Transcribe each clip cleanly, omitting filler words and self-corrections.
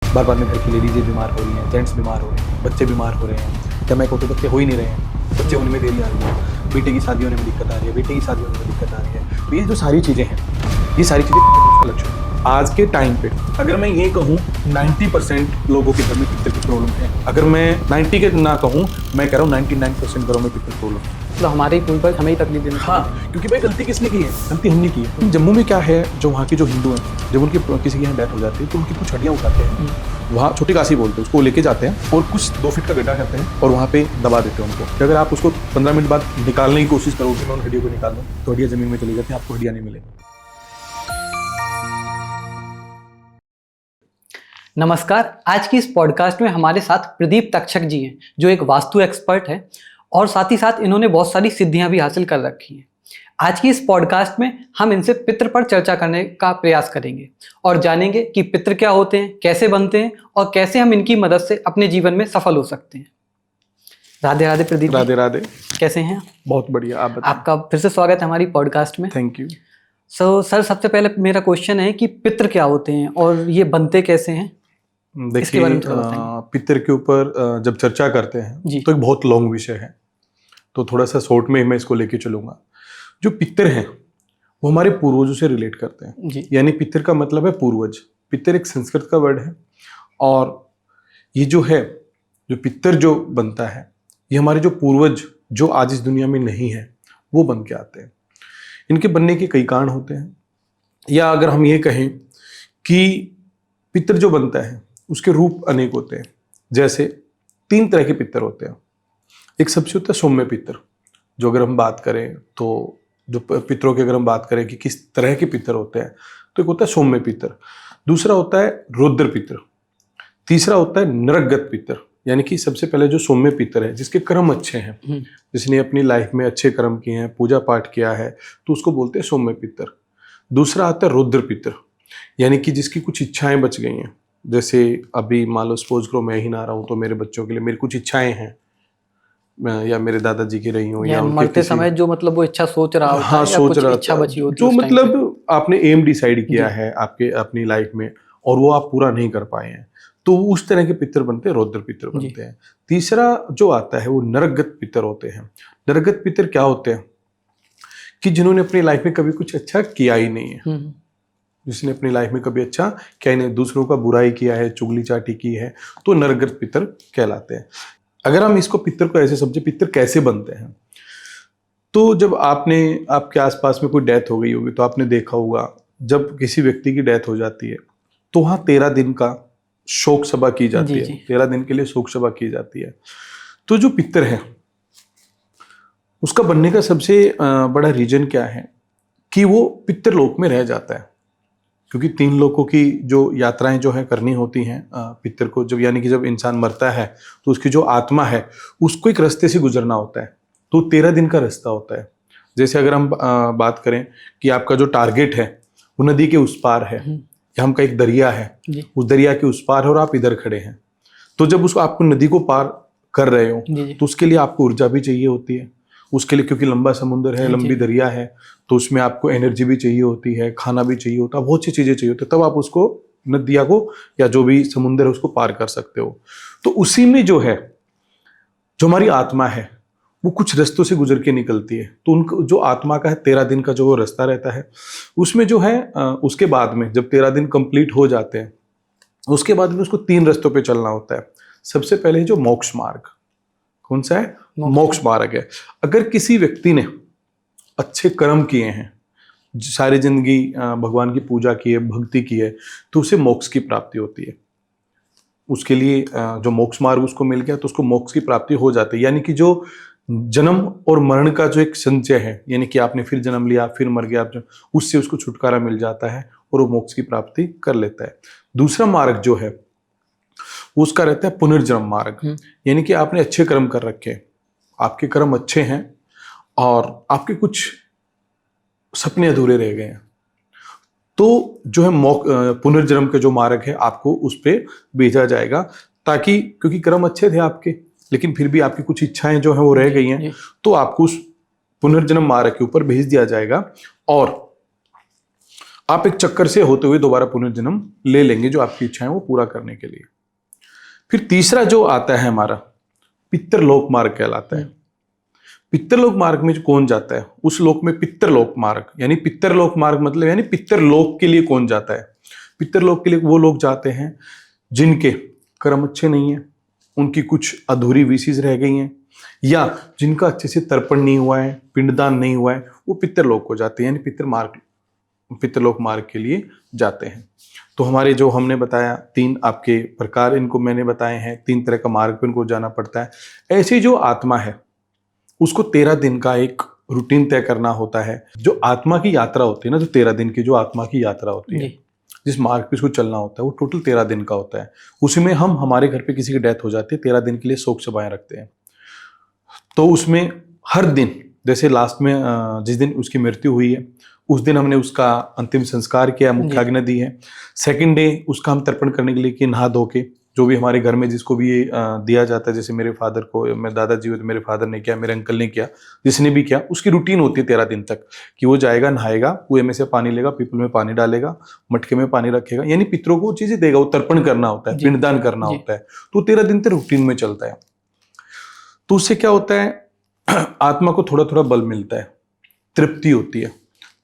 बार बार में घर की लेडीजें बीमार हो रही हैं, जेंट्स बीमार हो रहे हैं, बच्चे बीमार हो रहे हैं, क्या मैं कहूँ तो बच्चे हो ही नहीं रहे हैं, बच्चे होने में देरी आ रही है, बेटे की शादी होने में दिक्कत आ रही है, बेटे की शादी होने में दिक्कत आ रही है। तो ये जो सारी चीज़ें हैं, ये सारी चीज़ें का लक्षण है। आज के टाइम पे अगर मैं ये कहूँ 90% लोगों के घर में पित्तर की प्रॉब्लम है। अगर मैं 90 के ना कहूँ, मैं कह रहा हूँ 99% घरों में पित्तर प्रॉब्लम है। तो हमारे ही पूर्वज हमें ही तकलीफ देनी। हाँ, क्योंकि भाई गलती किसने की है? गलती हमने की है। जम्मू में क्या है, जो वहाँ के जो हिंदू हैं, जब उनकी किसी के यहाँ डेथ हो जाती है तो उनकी कुछ हड्डियाँ उठाते हैं, वहाँ छोटी काशी बोलते हैं, उसको लेके जाते हैं और कुछ 2 फीट का गड्ढा करते हैं और वहाँ पे दबा देते हैं उनको। कि अगर आप उसको 15 मिनट बाद निकालने की कोशिश करोगे, मैं उन हड्डियों को निकाल दूँ, तो हड्डियाँ जमीन में चली जाती हैं, आपको हड्डियाँ नहीं मिलेंगी। नमस्कार, आज की इस पॉडकास्ट में हमारे साथ प्रदीप तक्षक जी हैं, जो एक वास्तु एक्सपर्ट है और साथ ही साथ इन्होंने बहुत सारी सिद्धियां भी हासिल कर रखी हैं। आज की इस पॉडकास्ट में हम इनसे पितृ पर चर्चा करने का प्रयास करेंगे और जानेंगे कि पितृ क्या होते हैं, कैसे बनते हैं और कैसे हम इनकी मदद से अपने जीवन में सफल हो सकते हैं। राधे राधे प्रदीप। राधे राधे। कैसे हैं? बहुत बढ़िया, आप बताएं। आपका फिर से स्वागत है हमारी पॉडकास्ट में। Thank you. सर, सबसे पहले मेरा क्वेश्चन है कि पितृ क्या होते हैं और ये बनते कैसे हैं? देखिए, पितर के ऊपर जब चर्चा करते हैं तो एक बहुत लॉन्ग विषय है, तो थोड़ा सा शॉर्ट में मैं इसको लेके चलूंगा। जो पितर हैं वो हमारे पूर्वजों से रिलेट करते हैं, यानी पितर का मतलब है पूर्वज। पितर एक संस्कृत का वर्ड है और ये जो है, जो पितर जो बनता है, ये हमारे जो पूर्वज जो आज इस दुनिया में नहीं है वो बन के आते हैं। इनके बनने के कई कारण होते हैं, या अगर हम ये कहें कि पितर जो बनता है उसके रूप अनेक होते हैं। जैसे 3 तरह के पितर होते हैं। एक सबसे होता है सौम्य पितर, जो अगर हम बात करें तो जो पितरों की अगर हम बात करें कि किस तरह के पितर होते हैं, तो एक होता है सौम्य पितर, दूसरा होता है रौद्र पितर, तीसरा होता है नरगत पितर। यानी कि सबसे पहले जो सौम्य पितर है, जिसके कर्म अच्छे हैं, जिसने अपनी लाइफ में अच्छे कर्म किए हैं, पूजा पाठ किया है, तो उसको बोलते हैं सौम्य पितर। दूसरा आता है रौद्र पितर, यानी कि जिसकी कुछ इच्छाएं बच गई हैं। जैसे अभी मान लो सपोज करो मैं ही ना रहा हूँ, तो मेरे बच्चों के लिए मेरी कुछ इच्छाएं हैं, या मेरे दादाजी की रही हूँ, या मरते समय जो मतलब वो इच्छा सोच रहा होता हाँ, है, सोच रहा इच्छा बची होती जो मतलब आपने एम डिसाइड किया है आपके अपनी लाइफ में और वो आप पूरा नहीं कर पाए हैं, तो उस तरह के पितर बनते हैं, रौद्र पितर बनते हैं। तीसरा जो आता है वो नरगत पितर होते हैं। नरगत पितर क्या होते हैं कि जिन्होंने अपनी लाइफ में कभी कुछ अच्छा किया ही नहीं है, जिसने अपनी लाइफ में कभी अच्छा क्या नहीं, दूसरों का बुराई किया है, चुगली चाटी की है, तो नरगत पितर कहलाते हैं। अगर हम इसको पितर को ऐसे समझे, पितर कैसे बनते हैं, तो जब आपके आसपास में कोई डेथ हो गई होगी तो आपने देखा होगा, जब किसी व्यक्ति की डेथ हो जाती है तो वहाँ 13 दिन का शोक सभा की जाती है। 13 दिन के लिए शोक सभा की जाती है। तो जो पितर है उसका बनने का सबसे बड़ा रीजन क्या है कि वो पितृलोक में रह जाता है, क्योंकि 3 लोकों की जो यात्राएं जो है करनी होती हैं पितर को, जब यानी कि जब इंसान मरता है तो उसकी जो आत्मा है उसको एक रास्ते से गुजरना होता है, तो 13 दिन का रास्ता होता है। जैसे अगर हम बात करें कि आपका जो टारगेट है वो नदी के उस पार है, या हमका एक दरिया है, उस दरिया के उस पार है और आप इधर खड़े हैं, तो जब उसको आपको नदी को पार कर रहे हो तो उसके लिए आपको ऊर्जा भी चाहिए होती है, उसके लिए, क्योंकि लंबा समुद्र है, लंबी दरिया है, तो उसमें आपको एनर्जी भी चाहिए होती है, खाना भी चाहिए होता है, बहुत सी चीजें चाहिए होती है, तब आप उसको नदिया को या जो भी समुद्र है उसको पार कर सकते हो। तो उसी में जो है, जो हमारी आत्मा है वो कुछ रास्तों से गुजर के निकलती है, तो उनको जो आत्मा का है 13 दिन का जो वो रास्ता रहता है, उसमें जो है उसके बाद में जब 13 दिन कंप्लीट हो जाते हैं, उसके बाद में उसको 3 रास्तों पे चलना होता है। सबसे पहले जो मोक्ष मार्ग, कौन सा है? मोक्ष मार्ग है। अगर किसी व्यक्ति ने अच्छे कर्म किए हैं, सारी जिंदगी भगवान की पूजा की है, भक्ति की है, तो उसे मोक्ष की प्राप्ति होती है। उसके लिए जो मोक्ष मार्ग उसको मिल गया तो उसको मोक्ष की प्राप्ति हो जाती है। यानी कि जो जन्म और मरण का जो एक संचय है, यानी कि आपने फिर जन्म लिया, फिर मर गया, उससे उसको छुटकारा मिल जाता है और वो मोक्ष की प्राप्ति कर लेता है। दूसरा मार्ग जो है उसका रहता है पुनर्जन्म मार्ग, यानी कि आपने अच्छे कर्म कर रखे, आपके कर्म अच्छे हैं और आपके कुछ सपने अधूरे रह गए हैं, तो जो है पुनर्जन्म का जो मार्ग है आपको उस पर भेजा जाएगा, ताकि क्योंकि कर्म अच्छे थे आपके लेकिन फिर भी आपकी कुछ इच्छाएं जो है वो रह गई हैं, तो आपको उस पुनर्जन्म मार्ग के ऊपर भेज दिया जाएगा। और आप एक चक्कर से होते हुए दोबारा पुनर्जन्म ले लेंगे, जो आपकी इच्छा है वो पूरा करने के लिए। फिर तीसरा जो आता है हमारा, पितृलोक मार्ग कहलाता है। पितृलोक मार्ग में कौन जाता है? उस लोक में पितृलोक मार्ग, यानी पितृलोक मार्ग मतलब यानी पितृलोक के लिए कौन जाता है? पितृलोक के लिए वो लोग जाते हैं जिनके कर्म अच्छे नहीं है, उनकी कुछ अधूरी विशेष रह गई हैं, या जिनका अच्छे से तर्पण नहीं हुआ है, पिंडदान नहीं हुआ है, वो पितृलोक को जाते हैं, यानी पितृलोक मार्ग के लिए जाते हैं। तो हमारे जो हमने बताया 3 आपके प्रकार इनको मैंने बताए हैं, 3 तरह का मार्ग पे इनको जाना पड़ता है। ऐसी जो आत्मा है उसको 13 दिन का एक रूटीन तय करना होता है। जो आत्मा की यात्रा होती है ना, जो 13 दिन की जो आत्मा की यात्रा होती है, जिस मार्ग पे उसको चलना होता है, वो टोटल 13 दिन का होता है। उसमें हम हमारे घर पे किसी की डेथ हो जाती है, 13 दिन के लिए शोक सभाएं रखते हैं। तो उसमें हर दिन, जैसे लास्ट में जिस दिन उसकी मृत्यु हुई है उस दिन हमने उसका अंतिम संस्कार किया, मुख्याग्नि दी है। सेकंड डे उसका हम तर्पण करने के लिए कि नहा धो के, जो भी हमारे घर में जिसको भी दिया जाता है, जैसे मेरे फादर को, मेरे दादाजी हुए तो मेरे फादर ने किया, मेरे अंकल ने किया, जिसने भी किया, उसकी रूटीन होती है 13 दिन तक कि वो जाएगा, नहाएगा, कुएं में से पानी लेगा, पीपल में पानी डालेगा, मटके में पानी रखेगा, यानी पितरों को चीजें देगा, वो तर्पण करना होता है, पिंडदान करना होता है। तो 13 दिन तक रूटीन में चलता है। तो उससे क्या होता है, आत्मा को थोड़ा थोड़ा बल मिलता है, तृप्ति होती है।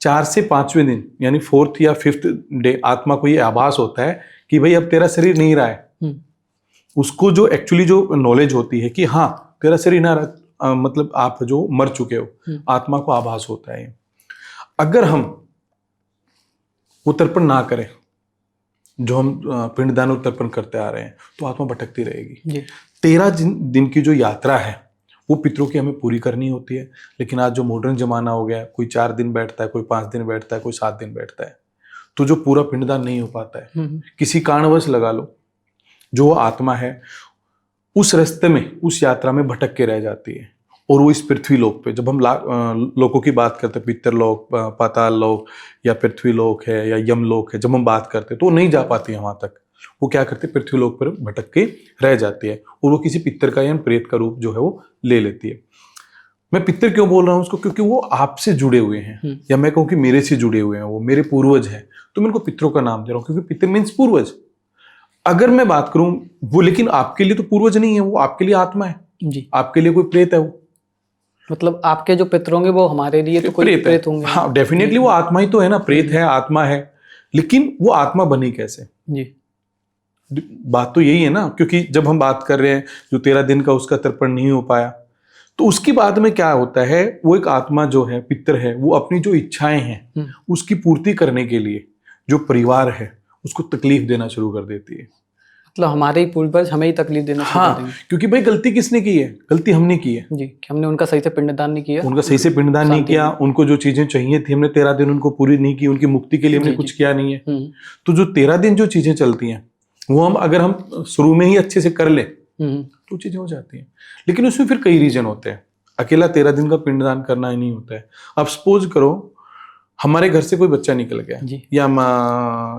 4 से 5वें दिन यानी 4th या 5th डे आत्मा को ये आभास होता है कि भाई अब तेरा शरीर नहीं रहा है। उसको जो एक्चुअली जो नॉलेज होती है कि हाँ तेरा शरीर ना रहा, मतलब आप जो मर चुके हो, आत्मा को आभास होता है। अगर हम वो तर्पण ना करें जो हम पिंडदान और तर्पण करते आ रहे हैं, तो आत्मा भटकती रहेगी। 13 दिन की जो यात्रा है वो पितरों की हमें पूरी करनी होती है। लेकिन आज जो मॉडर्न जमाना हो गया है, कोई 4 दिन बैठता है, कोई 5 दिन बैठता है, कोई 7 दिन बैठता है, तो जो पूरा पिंडदान नहीं हो पाता है। किसी कारणवश लगा लो, जो आत्मा है उस रास्ते में, उस यात्रा में भटक के रह जाती है। और वो इस पृथ्वी लोक पे, जब हम लोकों की बात करते हैं, पितरलोक, पाताल लोक या पृथ्वी लोक है या यम लोक है, जब हम बात करते हैं तो वो नहीं जा पाती है वहां तक। वो क्या करते हैं, पृथ्वी लोक पर भटक के रह जाती है और वो किसी पितर का या प्रेत का रूप जो है वो ले लेती है। मैं पितर क्यों बोल रहा हूँ उसको, क्योंकि वो आपसे जुड़े हुए हैं, या मैं कहूँ कि मेरे से जुड़े हुए हैं, वो मेरे पूर्वज हैं, तो मैं उनको पितरों का नाम दे रहा हूँ, क्योंकि पितर मीन्स पूर्वज। अगर मैं बात करूं वो, लेकिन आपके लिए तो पूर्वज नहीं है, वो आपके लिए आत्मा है जी, आपके लिए कोई प्रेत है वो। मतलब आपके जो पितर होंगे वो हमारे लिए तो कोई प्रेत होंगे। हाँ डेफिनेटली वो आत्मा ही तो है ना, प्रेत है, आत्मा है, लेकिन वो आत्मा बनी कैसे जी? बात तो यही है ना, क्योंकि जब हम बात कर रहे हैं जो 13 दिन का उसका तर्पण नहीं हो पाया, तो उसकी बाद में क्या होता है, वो एक आत्मा जो है, पितर है, वो अपनी जो इच्छाएं हैं उसकी पूर्ति करने के लिए जो परिवार है उसको तकलीफ देना शुरू कर देती है। मतलब हमारे ही पूर्वज हमें ही तकलीफ देना शुरू कर देंगे। क्योंकि भाई गलती किसने की है? गलती हमने की है जी, कि हमने उनका सही से पिंडदान नहीं किया, उनका सही से पिंडदान नहीं किया, उनको जो चीजें चाहिए थी हमने 13 दिन उनको पूरी नहीं की, उनकी मुक्ति के लिए हमने कुछ किया नहीं है। तो जो 13 दिन जो चीजें चलती हैं वो अगर हम शुरू में ही अच्छे से कर ले तो चीजें हो जाती हैं। लेकिन उसमें फिर कई रीजन होते हैं, अकेला 13 दिन का पिंडदान करना ही नहीं होता है। अब सपोज करो हमारे घर से कोई बच्चा निकल गया, या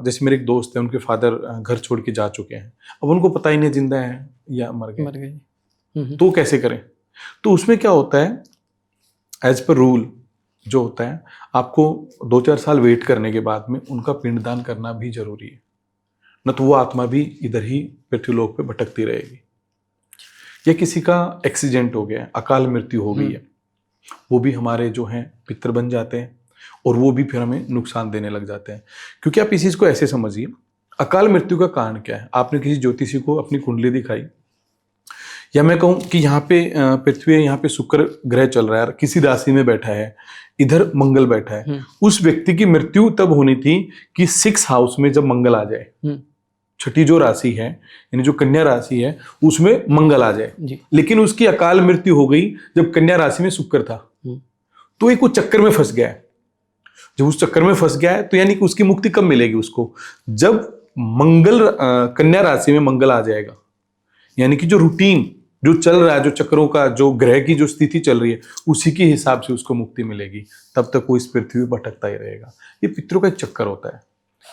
जैसे मेरे एक दोस्त है, उनके फादर घर छोड़ के जा चुके हैं, अब उनको पता ही नहीं जिंदा है या मर गए, तो कैसे करें? तो उसमें क्या होता है, एज पर रूल जो होता है, आपको 2-4 साल वेट करने के बाद में उनका पिंडदान करना भी जरूरी है, न तो वो आत्मा भी इधर ही पृथ्वीलोक पे भटकती रहेगी। या किसी का एक्सीडेंट हो गया, अकाल मृत्यु हो गई है, वो भी हमारे जो हैं पितर बन जाते हैं और वो भी फिर हमें नुकसान देने लग जाते हैं। क्योंकि आप इस चीज को ऐसे समझिए, अकाल मृत्यु का कारण क्या है? आपने किसी ज्योतिषी को अपनी कुंडली दिखाई, या मैं कहूं कि यहाँ पे पृथ्वी है, यहाँ पे शुक्र ग्रह चल रहा है, किसी राशि में बैठा है, इधर मंगल बैठा है, उस व्यक्ति की मृत्यु तब होनी थी कि 6th हाउस में जब मंगल आ जाए, छठी जो राशि है यानी जो कन्या राशि है उसमें मंगल आ जाए। लेकिन उसकी अकाल मृत्यु हो गई जब कन्या राशि में शुक्र था, तो एक वो चक्कर में फंस गया है। जब उस चक्कर में फंस गया है तो यानी कि उसकी मुक्ति कब मिलेगी उसको? जब मंगल कन्या राशि में मंगल आ जाएगा, यानी कि जो रूटीन जो चल रहा है, जो चक्रों का, जो ग्रह की जो स्थिति चल रही है, उसी के हिसाब से उसको मुक्ति मिलेगी। तब तक वो इस पृथ्वी पर भटकता ही रहेगा। ये पितरों का एक चक्कर होता है,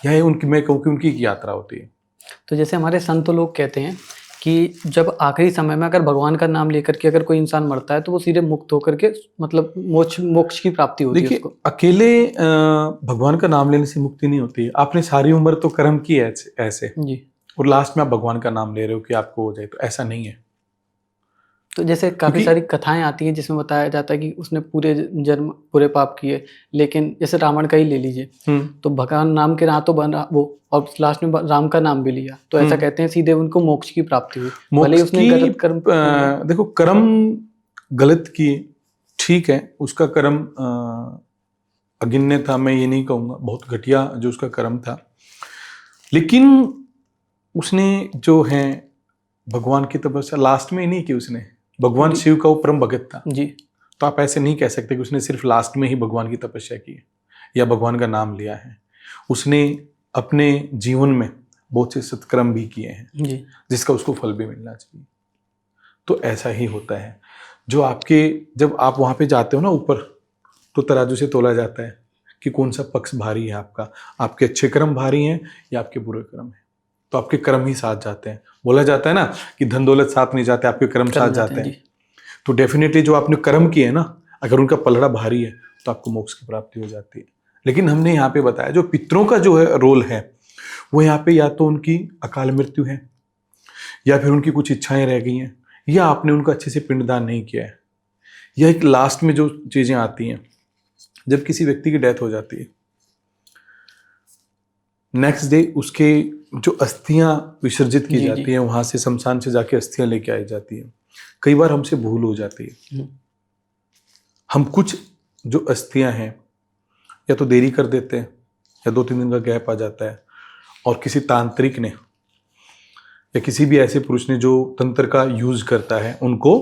यह उनकी, मैं कहूँ कि उनकी एक यात्रा होती है। तो जैसे हमारे संत लोग कहते हैं कि जब आखिरी समय में अगर भगवान का नाम लेकर के अगर कोई इंसान मरता है तो वो सीधे मुक्त होकर के मतलब मोक्ष मोक्ष की प्राप्ति होती है देखिए, उसको। अकेले भगवान का नाम लेने से मुक्ति नहीं होती है। आपने सारी उम्र तो कर्म की है ऐसे, जी। और लास्ट में आप भगवान का नाम ले रहे हो कि आपको हो जाए, तो ऐसा नहीं है। तो जैसे काफी क्योंकि सारी कथाएं आती हैं जिसमें बताया जाता है कि उसने पूरे जन्म पूरे पाप किए, लेकिन जैसे रावण का ही ले लीजिए, तो भगवान नाम के राह तो बना वो, और लास्ट में राम का नाम भी लिया, तो ऐसा कहते हैं सीधे उनको मोक्ष की प्राप्ति हुई, भले ही मोक्ष उसने की गलत कर्म देखो, कर्म गलत किए, ठीक है, उसका कर्म अगिन्य था, मैं ये नहीं कहूँगा, बहुत घटिया जो उसका कर्म था, लेकिन उसने जो है भगवान की तपस्या लास्ट में ही नहीं की उसने। भगवान शिव का वो परम भगत था जी। तो आप ऐसे नहीं कह सकते कि उसने सिर्फ लास्ट में ही भगवान की तपस्या की है या भगवान का नाम लिया है। उसने अपने जीवन में बहुत से सत्कर्म भी किए हैं जी। जिसका उसको फल भी मिलना चाहिए। तो ऐसा ही होता है, जो आपके जब आप वहाँ पे जाते हो ना ऊपर, तो तराजू से तोला जाता है कि कौन सा पक्ष भारी है आपका, आपके अच्छे कर्म भारी हैं या आपके बुरे कर्म हैं। तो आपके कर्म ही साथ जाते हैं। बोला जाता है ना कि धन दौलत साथ नहीं जाते, आपके कर्म साथ जाते हैं। तो डेफिनेटली जो आपने कर्म किए ना, अगर उनका पलड़ा भारी है तो आपको मोक्ष की प्राप्ति हो जाती है। लेकिन हमने यहाँ पे बताया जो पितरों का जो है रोल है, वो यहाँ पे या तो उनकी अकाल मृत्यु है, या फिर उनकी कुछ इच्छाएं रह गई हैं, या आपने उनका अच्छे से पिंडदान नहीं किया है, या एक लास्ट में जो चीजें आती हैं, जब किसी व्यक्ति की डेथ हो जाती है, नेक्स्ट डे उसके जो अस्थियां विसर्जित की जाती हैं, वहां से शमशान से जाके अस्थियां लेके आई जाती है। कई बार हमसे भूल हो जाती है, हम कुछ जो अस्थियां हैं या तो देरी कर देते हैं, या 2-3 दिन का गैप आ जाता है, और किसी तांत्रिक ने या किसी भी ऐसे पुरुष ने जो तंत्र का यूज करता है उनको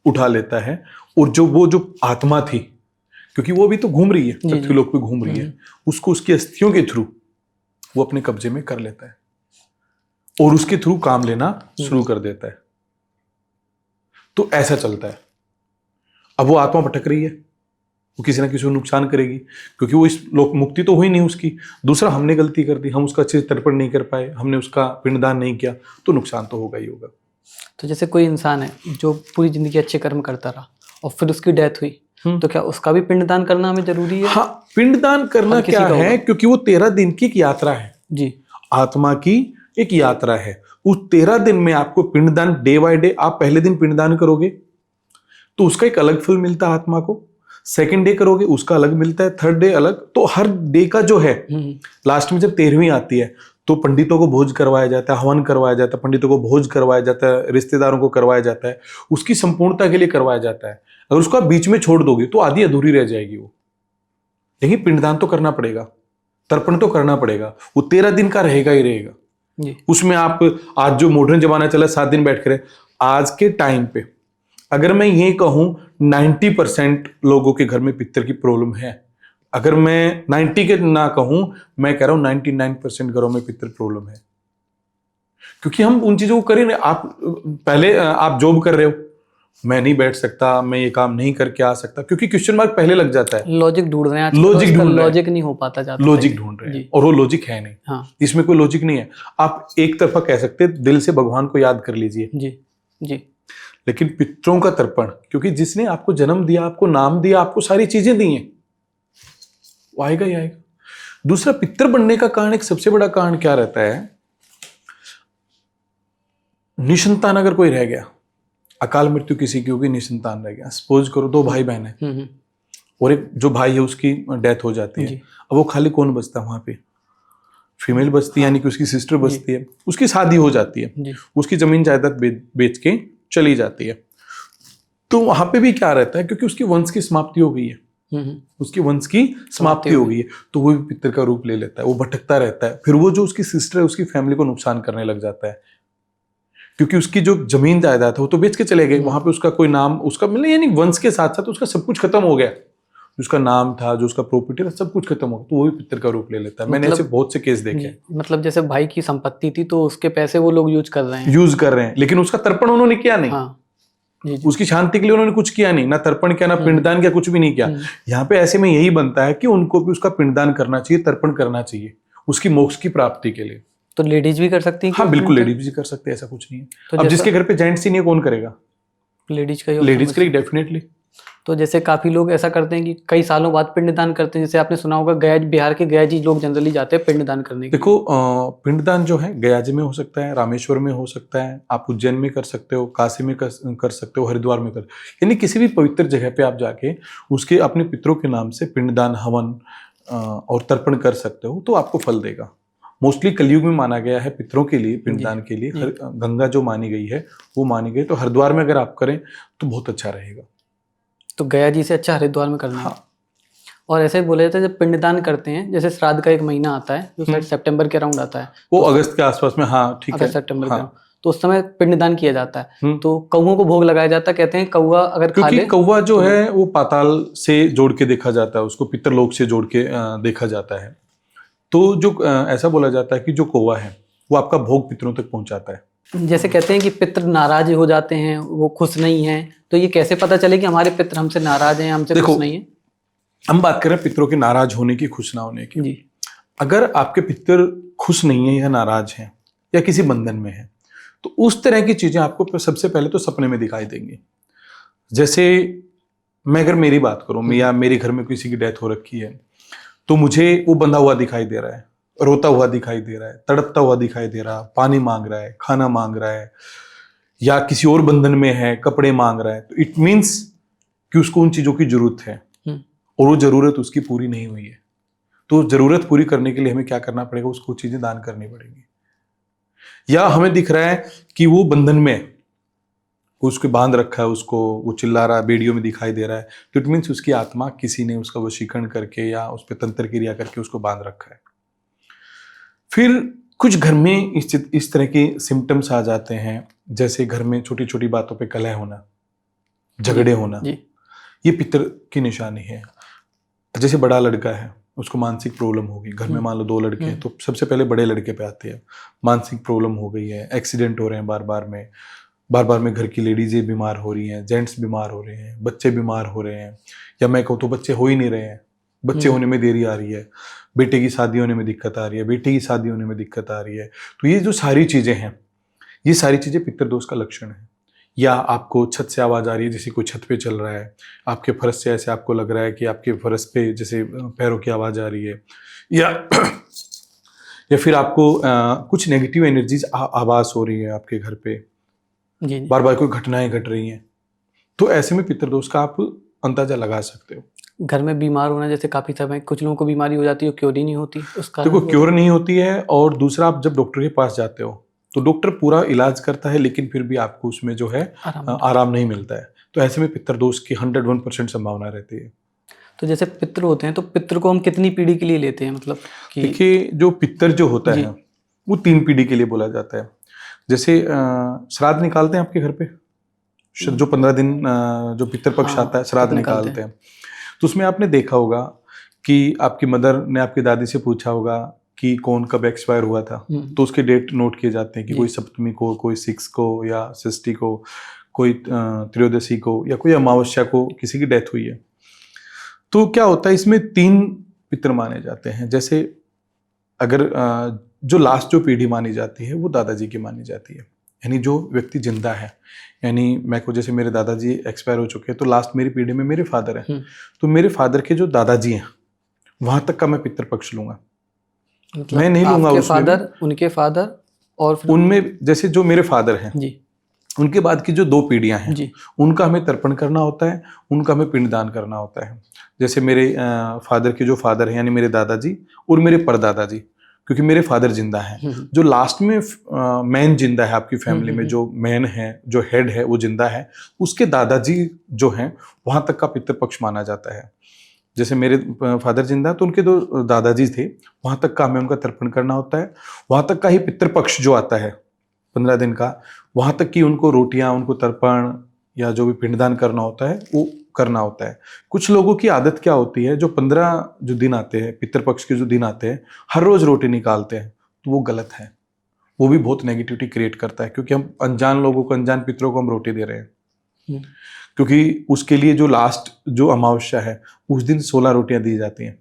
उठा लेता है, और जो आत्मा थी, क्योंकि वो भी तो घूम रही है, पृथ्वीलोक पे घूम रही है, उसको उसकी अस्थियों के थ्रू वो अपने कब्जे में कर लेता है और उसके थ्रू काम लेना शुरू कर देता है। तो ऐसा चलता है। अब वो आत्मा भटक रही है, वो किसी ना किसी को नुकसान करेगी, क्योंकि वो इस लोक मुक्ति तो हुई नहीं उसकी। दूसरा, हमने गलती कर दी, हम उसका अच्छे से तर्पण नहीं कर पाए, हमने उसका पिंडदान नहीं किया, तो नुकसान तो होगा ही होगा। तो जैसे कोई इंसान है जो पूरी जिंदगी अच्छे कर्म करता रहा और फिर उसकी डेथ हुई, तो क्या उसका भी पिंडदान करना हमें जरूरी है? हाँ, पिंडदान करना क्या है, क्योंकि वो 13 दिन की एक यात्रा है जी, आत्मा की एक यात्रा है। उस 13 दिन में आपको पिंडदान डे बाय डे, आप पहले दिन पिंडदान करोगे तो उसका एक अलग फल मिलता है आत्मा को, सेकंड डे करोगे उसका अलग मिलता है, थर्ड डे अलग। तो हर डे का जो है, लास्ट में जब 13वीं आती है तो पंडितों को भोज करवाया जाता है, हवन करवाया जाता है, पंडितों को भोज करवाया जाता है, रिश्तेदारों को करवाया जाता है, उसकी संपूर्णता के लिए करवाया जाता है। अगर उसको आप बीच में छोड़ दोगे तो आधी अधूरी रह जाएगी वो। लेकिन पिंडदान तो करना पड़ेगा, तर्पण तो करना पड़ेगा, वो 13 दिन का रहेगा ही रहेगा। उसमें आप आज जो मॉडर्न जमाना चला 7 दिन बैठ कर, आज के टाइम पे अगर मैं ये कहूं 90% लोगों के घर में पित्तर की प्रॉब्लम है, अगर मैं 90 के ना कहूं, मैं कह रहा हूं 99% घरों में पित्तर प्रॉब्लम है। क्योंकि हम उन चीजों को करें ना। आप पहले आप जॉब कर रहे हो, मैं नहीं बैठ सकता, मैं ये काम नहीं करके आ सकता, क्योंकि क्वेश्चन मार्क पहले लग जाता है। लॉजिक ढूंढ रहे हैं, लॉजिक नहीं हो पाता जाता, लॉजिक ढूंढ रहे हैं, और वो लॉजिक है नहीं। हाँ, इसमें कोई लॉजिक नहीं है। आप एक तरफा कह सकते हैं, दिल से भगवान को याद कर लीजिए जी जी, लेकिन पितरों का तर्पण, क्योंकि जिसने आपको जन्म दिया, आपको नाम दिया, आपको सारी चीजें दी हैं, वो आएगा ही आएगा। दूसरा, पितर बनने का कारण, एक सबसे बड़ा कारण क्या रहता है, निसंतान अगर कोई रह गया, अकाल मृत्यु किसी की होगी, निसंतान रह गया, सपोज करो 2 भाई बहन है और एक जो भाई है उसकी डेथ हो जाती है, अब वो खाली कौन बचता है वहां पे? फीमेल बचती है, यानी कि उसकी सिस्टर बचती है, उसकी शादी हो जाती है, उसकी जमीन जायदाद बेच के चली जाती है। तो वहां पे भी क्या रहता है, क्योंकि उसकी वंश की समाप्ति हो गई है, उसकी वंश की समाप्ति हो गई है, तो वो भी पितर का रूप ले लेता है, वो भटकता रहता है। फिर वो जो उसकी सिस्टर है, उसकी फैमिली को नुकसान करने लग जाता है, क्योंकि उसकी जो जमीन जायदाद है वो तो बेच के चले गए, वहां पे उसका कोई नाम, उसका मतलब यानी वंश के साथ साथ उसका सब कुछ खत्म हो गया, जो उसका नाम था, जो उसका प्रॉपर्टी था, सब कुछ खत्म हो गया, तो वो भी पितर का रूप ले लेता है। मैंने ऐसे बहुत से केस देखे हैं। मतलब जैसे भाई की संपत्ति थी तो उसके पैसे वो लोग यूज कर रहे हैं, लेकिन उसका तर्पण उन्होंने किया नहीं। हाँ, जी। उसकी शांति के लिए उन्होंने कुछ किया नहीं, ना तर्पण किया, ना पिंडदान किया, कुछ भी नहीं किया। यहाँ पे ऐसे में यही बनता है कि उनको भी उसका पिंडदान करना चाहिए, तर्पण करना चाहिए, उसकी मोक्ष की प्राप्ति के लिए। तो लेडीज भी कर सकती हैं? हाँ बिल्कुल, लेडीज भी कर सकते हैं, ऐसा कुछ नहीं है। तो अब जिसके घर पे जेंट्स ही नहीं है, कौन करेगा? लेडीज का ही लेडीज option करेगी डेफिनेटली। तो जैसे काफी लोग ऐसा करते हैं कि कई सालों बाद पिंडदान करते हैं, जैसे आपने सुना होगा गया, बिहार के गया जी लोग जनरली जाते हैं पिंडदान करने के लिए। देखो पिंडदान जो है गया जी में हो सकता है, रामेश्वर में हो सकता है, आप उज्जैन में कर सकते हो, काशी में कर सकते हो, हरिद्वार में कर, यानी किसी भी पवित्र जगह पे आप जाके उसके अपने पितरों के नाम से पिंडदान, हवन और तर्पण कर सकते हो, तो आपको फल देगा। मोस्टली कलयुग में माना गया है पितरों के लिए, पिंडदान के लिए। गंगा जो मानी गई है वो मानी गई, तो हरिद्वार में अगर आप करें तो बहुत अच्छा रहेगा। तो गया जी से अच्छा हरिद्वार में करना है। हाँ। और ऐसे ही बोले जाते हैं जब पिंडदान करते हैं, जैसे श्राद्ध का एक महीना आता है जो शायद सितंबर के अराउंड आता है, वो अगस्त के आसपास में, हाँ ठीक है, अगस्त सितंबर हाँ। के, तो उस समय पिंडदान किया जाता है। तो कौओं को भोग लगाया जाता है, कहते हैं कौआ अगर खा ले, क्योंकि कौवा जो है वो पाताल से जोड़ के देखा जाता है, उसको पितरलोक से जोड़ के देखा जाता है। तो जो ऐसा बोला जाता है कि जो कौवा है वो आपका भोग पितरों तक पहुंचाता है। जैसे कहते हैं कि पितृ नाराज हो जाते हैं, वो खुश नहीं है, तो ये कैसे पता चले कि हमारे पितृ हमसे नाराज हैं, हमसे खुश नहीं है? हम बात करें पितरों के नाराज होने की, खुश ना होने की। जी। अगर आपके पितर खुश नहीं है या नाराज हैं या किसी बंधन में है, तो उस तरह की चीजें आपको सबसे पहले तो सपने में दिखाई देंगी। जैसे मैं अगर मेरी बात करूं, या मेरे घर में किसी की डेथ हो रखी है, तो मुझे वो बंधा हुआ दिखाई दे रहा है, रोता हुआ दिखाई दे रहा है, तड़पता हुआ दिखाई दे रहा है, पानी मांग रहा है, खाना मांग रहा है, या किसी और बंधन में है, कपड़े मांग रहा है, तो इट मीन्स कि उसको उन चीजों की जरूरत है और वो जरूरत उसकी पूरी नहीं हुई है। तो जरूरत पूरी करने के लिए हमें क्या करना पड़ेगा? उसको चीजें दान करनी पड़ेंगी। या हमें दिख रहा है कि वो बंधन में, उसके बांध रखा है उसको, वो चिल्ला रहा है, वीडियो में दिखाई दे रहा है, तो इट मीन्स उसकी आत्मा, किसी ने उसका वशीकरण करके या उस पर तंत्र क्रिया करके उसको बांध रखा है। फिर कुछ घर में इस तरह के सिम्टम्स आ जाते हैं, जैसे घर में छोटी छोटी बातों पे कलह होना, झगड़े होना, ये पितर की निशानी है। जैसे बड़ा लड़का है, उसको मानसिक प्रॉब्लम होगी, घर में मान लो 2 लड़के हैं, तो सबसे पहले बड़े लड़के पे आते हैं। मानसिक प्रॉब्लम हो गई है, एक्सीडेंट हो रहे हैं बार बार में घर की लेडीजें बीमार हो रही हैं, जेंट्स बीमार हो रहे हैं, बच्चे बीमार हो रहे हैं, या मैं कहूँ तो बच्चे हो ही नहीं रहे हैं, बच्चे होने में देरी आ रही है, बेटे की शादी होने में दिक्कत आ रही है, बेटी की शादी होने में दिक्कत आ रही है। तो ये जो सारी चीजें हैं, ये सारी चीजें पितृदोष का लक्षण है। या आपको छत से आवाज आ रही है, जैसे कोई छत पे चल रहा है, आपके फर्श से ऐसे आपको लग रहा है कि आपके फर्श पे जैसे पैरों की आवाज आ रही है, या फिर आपको कुछ नेगेटिव एनर्जीज आवाज हो रही है आपके घर पे, बार बार कोई घटनाएं घट रही हैं, तो ऐसे में पितृदोष का आप अंदाजा लगा सकते हो। घर में बीमार होना, जैसे काफी समय कुछ लोगों को बीमारी हो जाती है, क्योर ही नहीं होती, उसका देखो क्योर नहीं होती है, और दूसरा आप जब डॉक्टर के पास जाते हो तो डॉक्टर पूरा इलाज करता है, लेकिन फिर भी आपको उसमें जो है आराम नहीं मिलता है। तो ऐसे में पितृदोष की 101% संभावना रहती है। तो जैसे पितृ होते हैं, तो पितृ को हम कितनी पीढ़ी के लिए लेते हैं, मतलब कि देखिए जो पितर जो होता है वो 3 पीढ़ी के लिए बोला जाता है। जैसे श्राद्ध निकालते हैं आपके घर पे, जो 15 दिन जो पितृपक्ष आता है, श्राद्ध निकालते हैं, तो उसमें आपने देखा होगा कि आपकी मदर ने आपकी दादी से पूछा होगा कि कौन कब एक्सपायर हुआ था, तो उसके डेट नोट किए जाते हैं कि कोई सप्तमी को, कोई 6 को, या षष्ठी को, कोई त्रयोदशी को, या कोई अमावस्या को किसी की डेथ हुई है। तो क्या होता है, इसमें 3 पितर माने जाते हैं। जैसे अगर जो लास्ट जो पीढ़ी मानी जाती है वो दादाजी की मानी जाती है, यानी जो व्यक्ति जिंदा है, यानी मैं को जैसे मेरे दादाजी एक्सपायर हो चुके हैं, तो लास्ट मेरी पीढ़ी में मेरे फादर हैं, तो मेरे फादर के जो दादाजी हैं वहां तक का मैं पितृपक्ष लूंगा, मतलब मैं नहीं लूंगा उसमें फादर, उनके फादर, और उनमें जैसे जो मेरे फादर हैं जी, उनके बाद की जो 2 पीढ़ियां हैं जी, उनका हमें तर्पण करना होता है, उनका हमें पिंडदान करना होता है। जैसे मेरे फादर के जो फादर हैं, यानी मेरे दादाजी और मेरे परदादाजी, क्योंकि मेरे फादर जिंदा हैं, जो लास्ट में मैन जिंदा है आपकी फैमिली में, जो मैन है, जो हेड है वो जिंदा है, उसके दादाजी जो हैं वहां तक का पितृपक्ष माना जाता है। जैसे मेरे फादर जिंदा तो उनके 2 दादाजी थे, वहां तक का हमें उनका तर्पण करना होता है, वहां तक का ही पितृपक्ष जो आता है 15 दिन का, वहां तक की उनको रोटियां, उनको तर्पण या जो भी पिंडदान करना होता है वो करना होता है। कुछ लोगों की आदत क्या होती है, जो 15 जो दिन आते हैं, पितृपक्ष के जो दिन आते हैं, हर रोज रोटी निकालते हैं, तो वो गलत है। वो भी बहुत नेगेटिविटी क्रिएट करता है, क्योंकि हम अनजान लोगों को, अनजान पितरों को हम रोटी दे रहे हैं। क्योंकि उसके लिए जो लास्ट जो अमावस्या है उस दिन 16 रोटियां दी जाती हैं।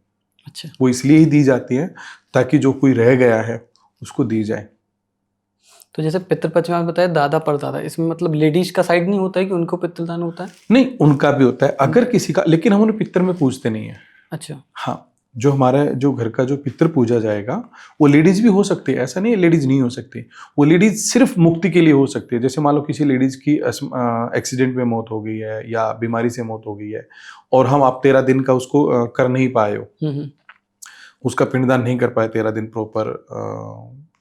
अच्छा, वो इसलिए ही दी जाती है ताकि जो कोई रह गया है उसको दी जाए। तो जैसे पितृपक्ष में आपने बताया दादा परदादा, इसमें मतलब लेडीज का साइड नहीं होता है कि उनको पितृदान होता है? नहीं, उनका भी होता है अगर किसी का, लेकिन हम उन्हें पितर में पूजते नहीं है। अच्छा। हाँ, जो हमारा जो घर का जो पितर पूजा जाएगा वो लेडीज भी हो सकती है, ऐसा नहीं है लेडीज नहीं हो सकती। वो लेडीज सिर्फ मुक्ति के लिए हो सकती है। जैसे मान लो किसी लेडीज की एक्सीडेंट में मौत हो गई है या बीमारी से मौत हो गई है और हम आप 13 दिन का उसको कर नहीं पाए हो, उसका पिंडदान नहीं कर पाए 13 दिन प्रॉपर,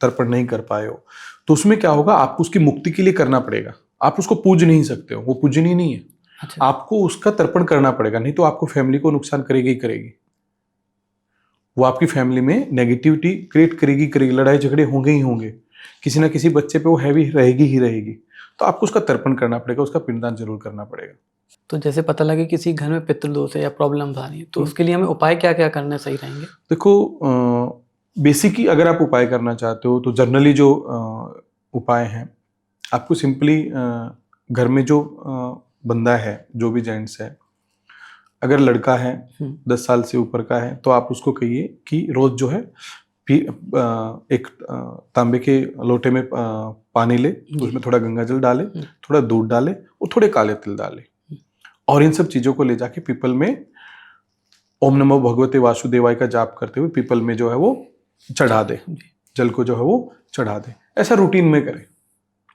तर्पण नहीं कर पाए हो, तो उसमें क्या होगा, आपको उसकी मुक्ति के लिए करना पड़ेगा। आप उसको पूज नहीं सकते हो, वो पूजनीय नहीं है। अच्छा। आपको उसका तर्पण करना पड़ेगा, नहीं तो आपको फैमिली को नुकसान करेगी ही करेगी। वो आपकी फैमिली में नेगेटिविटी क्रिएट करेगी करेगी, लड़ाई झगड़े होंगे ही होंगे, किसी ना किसी बच्चे पे वो हैवी रहेगी ही रहेगी। तो आपको उसका तर्पण करना पड़ेगा, उसका पिंडदान जरूर करना पड़ेगा। तो जैसे पता लगे किसी घर में पितृदोष है या प्रॉब्लम आ रही है, तो उसके लिए हमें उपाय क्या क्या करने सही रहेंगे? देखो, बेसिकली अगर आप उपाय करना चाहते हो तो जनरली जो उपाय हैं, आपको सिंपली घर में जो बंदा है, जो भी जेंट्स है, अगर लड़का है 10 साल से ऊपर का है, तो आप उसको कहिए कि रोज जो है एक तांबे के लोटे में पानी ले, उसमें थोड़ा गंगा जल डाले, थोड़ा दूध डाले और थोड़े काले तिल डाले, और इन सब चीजों को ले जाके पीपल में ओम नमो भगवते वासुदेवाय का जाप करते हुए पीपल में जो है वो चढ़ा दे, जल को जो है वो चढ़ा दे। ऐसा रूटीन में करें।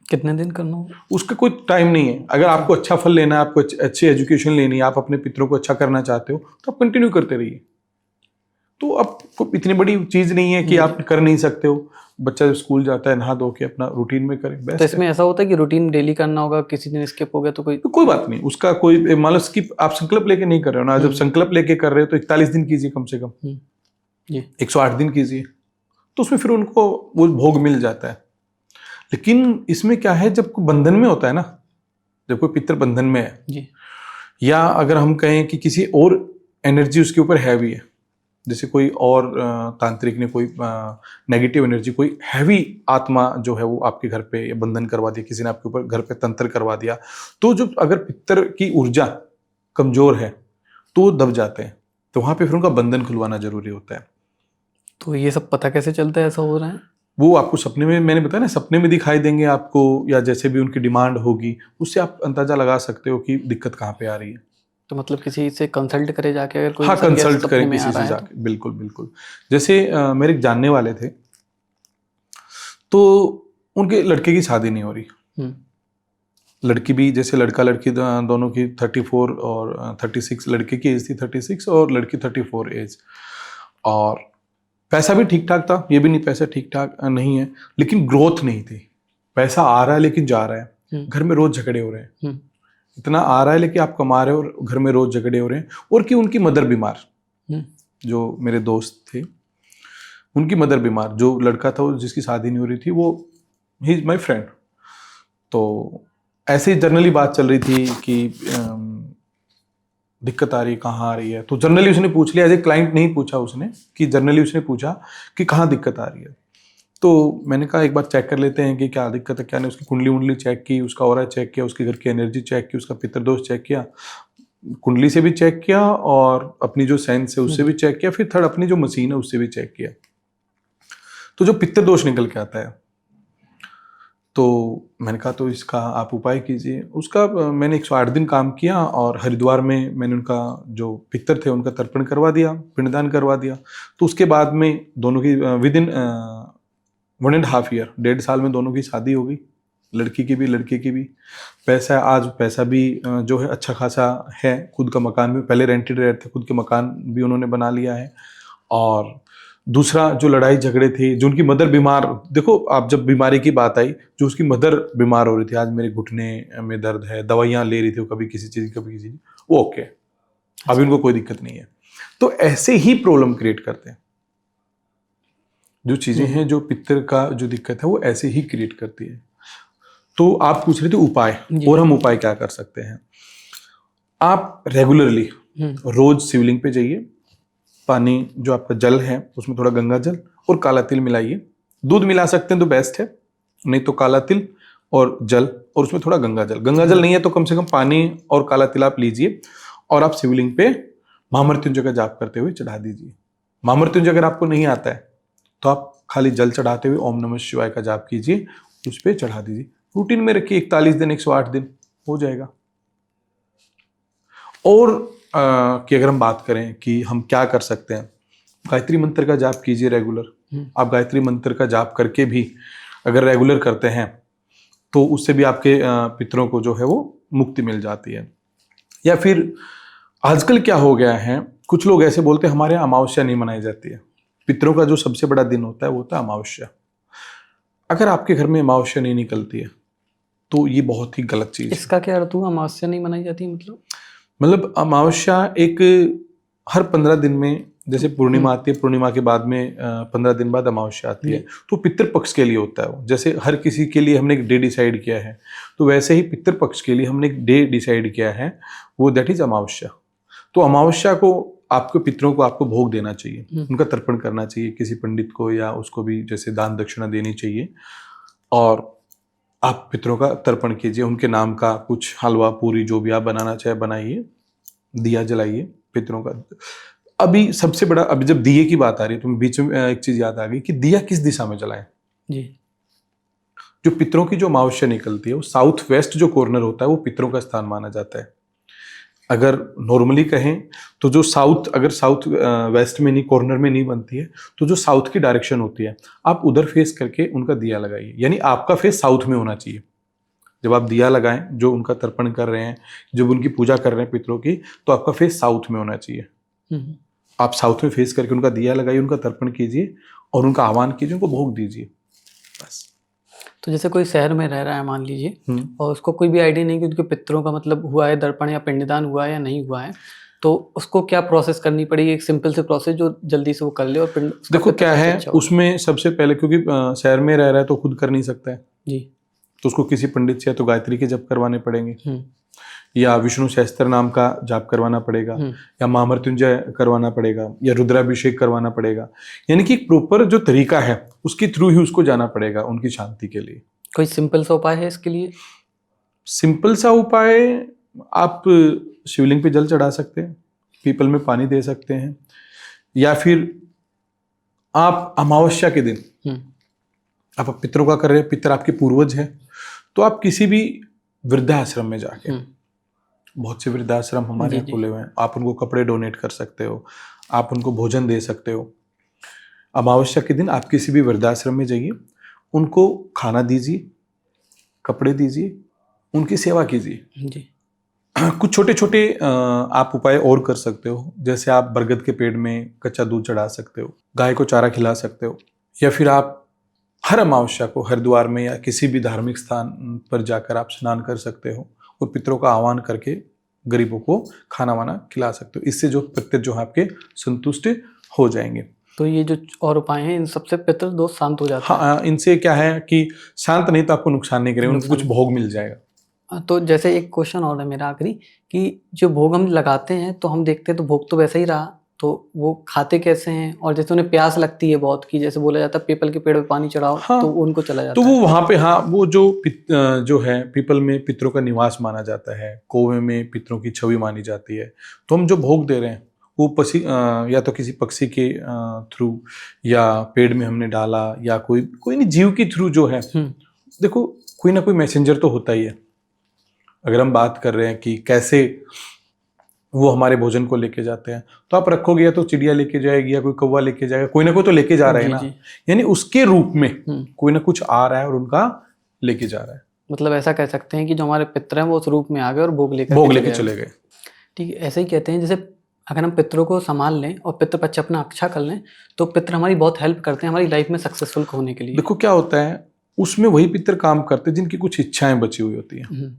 कितने दिन करना होगा? उसका कोई टाइम नहीं है। अगर आपको अच्छा फल लेना है, आपको अच्छी एजुकेशन लेनी है, आप अपने पितरों को अच्छा करना चाहते हो, तो आप कंटिन्यू करते रहिए। तो अब इतनी बड़ी चीज नहीं है कि आप कर नहीं सकते हो। बच्चा जब स्कूल जाता है, नहा धो के अपना रूटीन में करे, बेस्ट। तो इसमें ऐसा होता है कि रूटीन डेली करना होगा, किसी दिन स्किप हो गया तो कोई बात नहीं, उसका कोई मान लो स्किप आप संकल्प लेके नहीं कर रहे हो ना। जब संकल्प लेके कर रहे हो तो 41 दिन कीजिए कम से कम, 108 दिन कीजिए, तो उसमें फिर उनको वो भोग मिल जाता है। लेकिन इसमें क्या है, जब कोई बंधन में होता है ना, जब कोई पितर बंधन में है जी, या अगर हम कहें कि किसी और एनर्जी उसके ऊपर हैवी है, जैसे कोई और तांत्रिक ने कोई नेगेटिव एनर्जी, कोई हैवी आत्मा जो है वो आपके घर पे बंधन करवा दिया, किसी ने आपके ऊपर घर पे तंत्र करवा दिया, तो जो अगर पितर की ऊर्जा कमजोर है तो वो दब जाते हैं, तो वहां पे फिर उनका बंधन खुलवाना जरूरी होता है। तो ये सब पता कैसे चलता है ऐसा हो रहा है? वो आपको सपने में, मैंने बताया ना, सपने में दिखाई देंगे आपको, या जैसे भी उनकी डिमांड होगी उससे आप अंदाजा लगा सकते हो कि दिक्कत कहाँ पे आ रही है। तो मतलब किसी से कंसल्ट करे जाके, अगर कोई हाँ, कंसल्ट करें में किसी आ रहा से है जाके, बिल्कुल बिल्कुल। जैसे मेरे एक जानने वाले थे, तो उनके लड़के की शादी नहीं हो रही। लड़की भी, जैसे लड़का लड़की दोनों की 34 और 36, लड़के की एज थी 36 और लड़की 34 एज, और पैसा भी ठीक ठाक था, ये भी नहीं पैसा ठीक ठाक नहीं है, लेकिन ग्रोथ नहीं थी। पैसा आ रहा है लेकिन जा रहा है, घर में रोज झगड़े हो रहे हैं। इतना आ रहा है लेकिन आप कमा रहे हो और घर में रोज झगड़े हो रहे हैं। और कि उनकी मदर बीमार, जो मेरे दोस्त थे उनकी मदर बीमार, जो लड़का था जिसकी शादी नहीं हो रही थी, वो ही इज माई फ्रेंड। तो ऐसे ही जनरली बात चल रही थी कि दिक्कत आ रही है, कहाँ आ रही है। तो जनरली उसने पूछ लिया, एज ए क्लाइंट नहीं पूछा उसने, कि जनरली उसने पूछा कि कहाँ दिक्कत आ रही है। तो मैंने कहा एक बार चेक कर लेते हैं कि क्या दिक्कत है क्या नहीं। उसकी कुंडली उंडली चेक की, उसका ऑरा चेक किया, उसके घर की एनर्जी चेक की, उसका पितृदोष चेक किया, कुंडली से भी चेक किया और अपनी जो सेंस है उससे भी चेक किया, फिर थर्ड अपनी जो मशीन है उससे भी चेक किया। तो जो पितृदोष निकल के आता है, तो मैंने कहा तो इसका आप उपाय कीजिए। उसका मैंने 108 दिन काम किया और हरिद्वार में मैंने उनका जो पितर थे उनका तर्पण करवा दिया, पिंडदान करवा दिया। तो उसके बाद में दोनों की विद इन 1.5 ईयर, 1.5 साल में दोनों की शादी हो गई, लड़की की भी लड़के की भी। पैसा, आज पैसा भी जो है अच्छा खासा है, खुद का मकान भी, पहले रेंटेड रहते थे, खुद के मकान भी उन्होंने बना लिया है। और दूसरा, जो लड़ाई झगड़े थे, जो उनकी मदर बीमार, देखो आप जब बीमारी की बात आई, जो उसकी मदर बीमार हो रही थी, आज मेरे घुटने में दर्द है, दवाइयाँ ले रही थी वो, कभी किसी चीज़ कभी किसी चीज़, वो ओके, अभी उनको कोई दिक्कत नहीं है। तो ऐसे ही प्रॉब्लम क्रिएट करते हैं जो चीज़ें हैं, जो पितर का जो दिक्कत है वो ऐसे ही क्रिएट करती है। तो आप पूछ रहे थे उपाय, और हम उपाय क्या कर सकते हैं। आप रेगुलरली रोज शिवलिंग पे जाइए, पानी जो आपका जल है उसमें थोड़ा गंगा जल और काला तिल मिलाइए। दूध मिला सकते हैं तो बेस्ट है, नहीं तो काला तिल और जल, और उसमें थोड़ा गंगा जल। गंगा जल नहीं है तो कम से कम पानी और काला तिल आप लीजिए, और आप शिवलिंग पे महामृत्युंजय का जाप करते हुए चढ़ा दीजिए। महामृत्युंजय अगर आपको नहीं आता है तो आप खाली जल चढ़ाते हुए ओम नमः शिवाय का जाप कीजिए, उस पर चढ़ा दीजिए, रूटीन में रखिए, 41 दिन 108 दिन हो जाएगा। और कि अगर हम बात करें कि हम क्या कर सकते हैं, गायत्री मंत्र का जाप कीजिए रेगुलर। आप गायत्री मंत्र का जाप करके भी अगर रेगुलर करते हैं तो उससे भी आपके पितरों को जो है वो मुक्ति मिल जाती है। या फिर आजकल क्या हो गया है, कुछ लोग ऐसे बोलते हैं हमारे यहाँ अमावस्या नहीं मनाई जाती है। पितरों का जो सबसे बड़ा दिन होता है वो होता है अमावस्या। अगर आपके घर में अमावस्या नहीं निकलती है तो ये बहुत ही गलत चीज है। इसका क्या अर्थ हुआ, अमावस्या नहीं मनाई जाती मतलब अमावस्या एक हर 15 दिन में, जैसे पूर्णिमा आती है, पूर्णिमा के बाद में 15 दिन बाद अमावस्या आती है, तो पितृ पक्ष के लिए होता है वो। जैसे हर किसी के लिए हमने एक डे डिसाइड किया है, तो वैसे ही पितृ पक्ष के लिए हमने एक डे डिसाइड किया है, वो दैट इज अमावस्या। तो अमावस्या को आपके पितरों को आपको भोग देना चाहिए, उनका तर्पण करना चाहिए किसी पंडित को, या उसको भी जैसे दान दक्षिणा देनी चाहिए। और आप पितरों का तर्पण कीजिए, उनके नाम का कुछ हलवा पूरी जो भी आप बनाना चाहे बनाइए, दिया जलाइए पितरों का। अभी सबसे बड़ा, अभी जब दिए की बात आ रही है तो बीच में एक चीज याद आ गई कि दिया किस दिशा में जलाएं जी। जो पितरों की जो अमावस्या निकलती है वो साउथ वेस्ट जो कॉर्नर होता है वो पितरों का स्थान माना जाता है। अगर नॉर्मली कहें तो जो साउथ, अगर साउथ वेस्ट में नहीं, कॉर्नर में नहीं बनती है, तो जो साउथ की डायरेक्शन होती है आप उधर फेस करके उनका दिया लगाइए, यानी आपका फेस साउथ में होना चाहिए। जब आप दिया लगाएं, जो उनका तर्पण कर रहे हैं, जब उनकी पूजा कर रहे हैं पितरों की, तो आपका फेस साउथ में होना चाहिए। आप साउथ में फेस करके उनका दिया लगाइए, उनका तर्पण कीजिए और उनका आह्वान कीजिए, उनको भोग दीजिए, बस। तो जैसे कोई शहर में रह रहा है मान लीजिए, और उसको कोई भी आइडिया नहीं कि उनके पितरों का मतलब हुआ है दर्पण या पिंडदान हुआ है या नहीं हुआ है, तो उसको क्या प्रोसेस करनी पड़ेगी? एक सिंपल से प्रोसेस जो जल्दी से वो कर ले और पिंड। देखो क्या है उसमें, सबसे पहले क्योंकि शहर में रह रहा है तो खुद कर नहीं सकता है जी, तो उसको किसी पंडित से या तो गायत्री के जप करवाने पड़ेंगे, या विष्णु सहस्त्र नाम का जाप करवाना पड़ेगा, या महामृत्युंजय करवाना पड़ेगा, या रुद्राभिषेक करवाना पड़ेगा। यानी कि एक प्रॉपर जो तरीका है उसके थ्रू ही उसको जाना पड़ेगा उनकी शांति के लिए। कोई सिंपल सा उपाय है इसके लिए? सिंपल सा उपाय, आप शिवलिंग पे जल चढ़ा सकते हैं, पीपल में पानी दे सकते हैं, या फिर आप अमावस्या के दिन आप पितरों का कर रहे हैं, पितर आपके पूर्वज हैं, तो आप किसी भी वृद्धाश्रम में जाके, बहुत से वृद्धाश्रम हमारे यहाँ खुले हुए हैं, आप उनको कपड़े डोनेट कर सकते हो, आप उनको भोजन दे सकते हो। अमावस्या के दिन आप किसी भी वृद्धाश्रम में जाइए, उनको खाना दीजिए, कपड़े दीजिए, उनकी सेवा कीजिए जी। कुछ छोटे छोटे आप उपाय और कर सकते हो, जैसे आप बरगद के पेड़ में कच्चा दूध चढ़ा सकते हो, गाय को चारा खिला सकते हो, या फिर आप हर अमावस्या को हरिद्वार में या किसी भी धार्मिक स्थान पर जाकर आप स्नान कर सकते हो और पितरों का आह्वान करके गरीबों को खाना वाना खिला सकते हो। इससे जो पितर जो है आपके संतुष्ट हो जाएंगे। तो ये जो और उपाय हैं इन सबसे पितर दोष शांत हो जाता है। हाँ, इनसे क्या है कि शांत नहीं तो आपको नुकसान नहीं करेंगे, उनको कुछ भोग मिल जाएगा। तो जैसे एक क्वेश्चन और है मेरा आखिरी, कि जो भोग हम लगाते हैं तो हम देखते हैं तो भोग तो वैसा ही रहा, तो वो खाते कैसे हैं? और जैसे उन्हें प्यास लगती है बहुत, की जैसे बोला जाता है पीपल के पेड़ पे पानी चढ़ाओ, हाँ, तो उनको चला जाता तो है। वो वहां पे, हाँ, वो जो है पीपल में पितरों का निवास माना जाता है, कौवे में पितरों की छवि मानी जाती है। तो हम जो भोग दे रहे हैं वो या तो किसी पक्षी के थ्रू, या पेड़ में हमने डाला, या कोई नहीं जीव के थ्रू जो है। देखो कोई ना कोई मैसेंजर तो होता ही है। अगर हम बात कर रहे हैं कि कैसे वो हमारे भोजन को लेके जाते हैं, तो आप रखोगे या तो चिड़िया लेके जाएगी, या कोई कौवा लेके जाएगा, कोई ना कोई तो लेके जा रहा है ना, यानी उसके रूप में कोई ना कुछ आ रहा है और उनका लेके जा रहा है। मतलब ऐसा कह सकते हैं कि जो हमारे पितर हैं वो उस रूप में आ गए और भोग लेके चले गए। ठीक है, ऐसे ही कहते हैं जैसे अगर हम पितरों को संभाल लें और पितृ पक्ष अपना अच्छा कर लें तो पितर हमारी बहुत हेल्प करते हैं हमारी लाइफ में सक्सेसफुल होने के लिए। देखो क्या होता है, उसमें वही पितर काम करते हैं जिनकी कुछ इच्छाएं बची हुई होती हैं।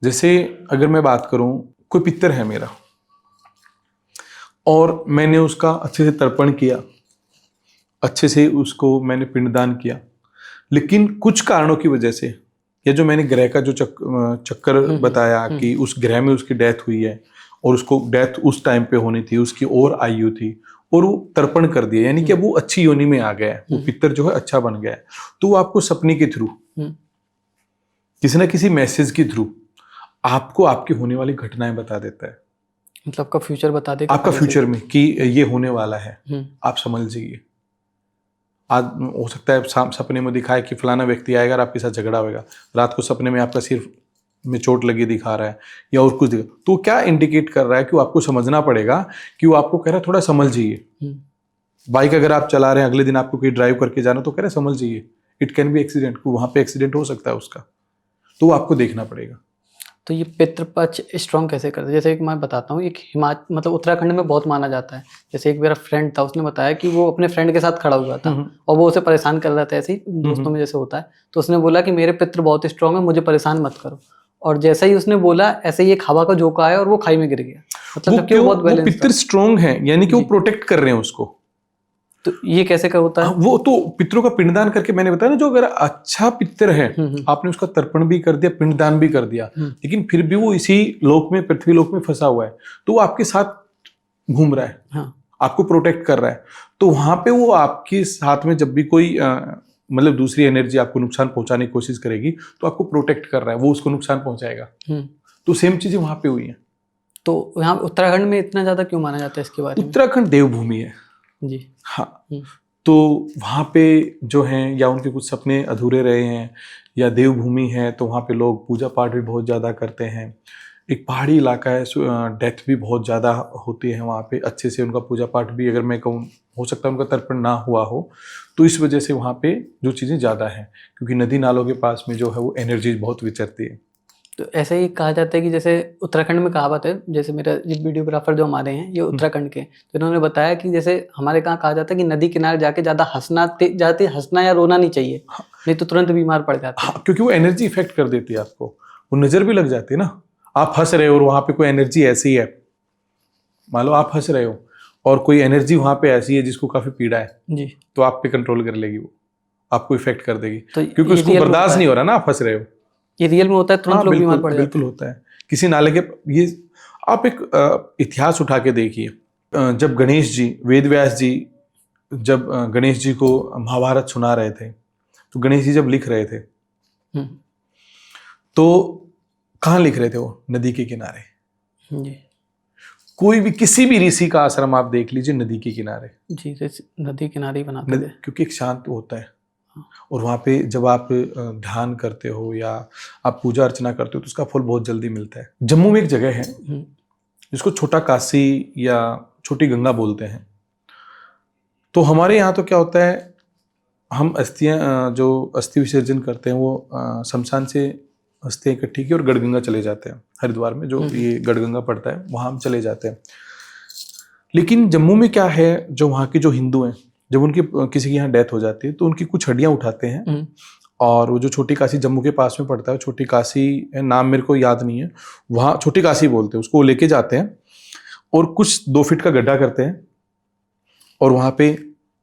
जैसे अगर मैं बात करूं, कोई पितर है मेरा और मैंने उसका अच्छे से तर्पण किया, अच्छे से उसको मैंने पिंडदान किया, लेकिन कुछ कारणों की वजह से, या जो मैंने ग्रह का जो चक्कर बताया कि उस ग्रह में उसकी डेथ हुई है और उसको डेथ उस टाइम पे होनी थी, उसकी और आयु थी, और वो तर्पण कर दिया, यानी कि अब वो अच्छी योनि में आ गया है, वो पितर जो है अच्छा बन गया है, तो वो आपको सपने के थ्रू, किसी ना किसी मैसेज के थ्रू आपको आपकी होने वाली घटनाएं बता देता है। मतलब आपका फ्यूचर बता देगा, आपका फ्यूचर में कि ये होने वाला है, आप समझ जाइए। आज हो सकता है सपने में दिखाए कि फलाना व्यक्ति आएगा और आपके साथ झगड़ा होगा, रात को सपने में आपका सिर में चोट लगी दिखा रहा है या और कुछ दिखा, तो क्या इंडिकेट कर रहा है कि वो आपको समझना पड़ेगा कि वो आपको कह रहा है थोड़ा समझ जाइए। बाइक अगर आप चला रहे हैं, अगले दिन आपको कहीं ड्राइव करके जाना, तो कह रहे हैं समझ जाइए, इट कैन बी एक्सीडेंट, वहां पे एक्सीडेंट हो सकता है उसका, तो वो आपको देखना पड़ेगा। तो ये पितृपक्ष स्ट्रॉन्ग कैसे करते हैं? जैसे एक मैं बताता हूँ, एक मतलब उत्तराखंड में बहुत माना जाता है। जैसे एक मेरा फ्रेंड था, उसने बताया कि वो अपने फ्रेंड के साथ खड़ा हुआ था और वो उसे परेशान कर रहा था, ऐसे ही दोस्तों में जैसे होता है। तो उसने बोला कि मेरे पितृ बहुत स्ट्रॉन्ग है, मुझे परेशान मत करो। और जैसा ही उसने बोला, ऐसे ही एक हवा का झोंका आया और वो खाई में गिर गया। मतलब जबकि वो बहुत बैलेंस था। पितृ स्ट्रॉन्ग है, यानी कि वो प्रोटेक्ट कर रहे हैं उसको। तो ये कैसे का होता है? वो तो पितरों का पिंडदान करके, मैंने बताया ना, जो अगर अच्छा पितर है, आपने उसका तर्पण भी कर दिया, पिंडदान भी कर दिया, लेकिन फिर भी वो इसी लोक में, पृथ्वी लोक में फंसा हुआ है, तो वो आपके साथ घूम रहा है। हाँ। आपको प्रोटेक्ट कर रहा है। तो वहां पे वो आपके साथ में जब भी कोई मतलब दूसरी एनर्जी आपको नुकसान पहुंचाने की कोशिश करेगी, तो आपको प्रोटेक्ट कर रहा है, वो उसको नुकसान पहुंचाएगा। तो सेम चीजें वहां पे हुई है। तो यहाँ उत्तराखंड में इतना ज्यादा क्यों माना जाता है इसके बारे में? उत्तराखंड देवभूमि है जी। हाँ, तो वहाँ पे जो हैं, या उनके कुछ सपने अधूरे रहे हैं, या देवभूमि है, तो वहाँ पे लोग पूजा पाठ भी बहुत ज़्यादा करते हैं। एक पहाड़ी इलाका है, डेथ भी बहुत ज़्यादा होती है वहाँ पे, अच्छे से उनका पूजा पाठ भी, अगर मैं कहूँ, हो सकता है उनका तर्पण ना हुआ हो, तो इस वजह से वहाँ पे जो चीज़ें ज़्यादा हैं, क्योंकि नदी नालों के पास में जो है वो एनर्जी बहुत विचरती है। तो ऐसे ही कहा जाता है कि जैसे उत्तराखंड में कहावत है, जैसे मेरा वीडियोग्राफर जो हमारे हैं ये उत्तराखंड के, तो इन्होंने बताया कि जैसे हमारे कहा जाता है कि नदी किनारे जाके ज़्यादा हंसना या रोना नहीं चाहिए, नहीं तो तुरंत बीमार पड़ जाते हैं। हाँ, क्योंकि वो एनर्जी इफेक्ट कर देती है आपको, वो नज़र भी लग जाती है ना। आप हंस रहे हो और वहाँ पे कोई एनर्जी ऐसी है, मान लो आप हंस रहे हो और कोई एनर्जी वहाँ पे ऐसी है जिसको काफ़ी पीड़ा है जी, तो आप पे कंट्रोल कर लेगी, वो आपको इफेक्ट कर देगी, तो क्योंकि उसको बर्दाश्त नहीं हो रहा ना, आप हंस रहे हो। ये रियल में होता है, तुरंत लोग बीमार पड़ जाते हैं। बिल्कुल होता है। किसी नाले के, ये आप एक इतिहास उठा के देखिए, जब गणेश जी, वेद व्यास जी जब गणेश जी को महाभारत सुना रहे थे, तो गणेश जी जब लिख रहे थे, तो कहाँ लिख रहे थे वो? नदी के किनारे जी। कोई भी, किसी भी ऋषि का आश्रम आप देख लीजिए, नदी के किनारे जी, नदी किनारे ही बनाते थे, क्योंकि एक शांत होता है। और वहाँ पे जब आप ध्यान करते हो या आप पूजा अर्चना करते हो, तो उसका फल बहुत जल्दी मिलता है। जम्मू में एक जगह है जिसको छोटा काशी या छोटी गंगा बोलते हैं। तो हमारे यहाँ तो क्या होता है, हम अस्थियाँ, जो अस्थि विसर्जन करते हैं, वो शमशान से अस्थियाँ इकट्ठी की और गढ़गंगा चले जाते हैं। हरिद्वार में जो ये गढ़गंगा पड़ता है, वहाँ हम चले जाते हैं। लेकिन जम्मू में क्या है, जो वहाँ के जो हिंदू हैं, जब उनकी किसी की यहाँ डेथ हो जाती है, तो उनकी कुछ हड्डियाँ उठाते हैं, और वो जो छोटी काशी जम्मू के पास में पड़ता है, छोटी काशी नाम मेरे को याद नहीं है, वहाँ छोटी काशी बोलते हैं उसको, लेके जाते हैं और कुछ 2 फीट का गड्ढा करते हैं और वहाँ पे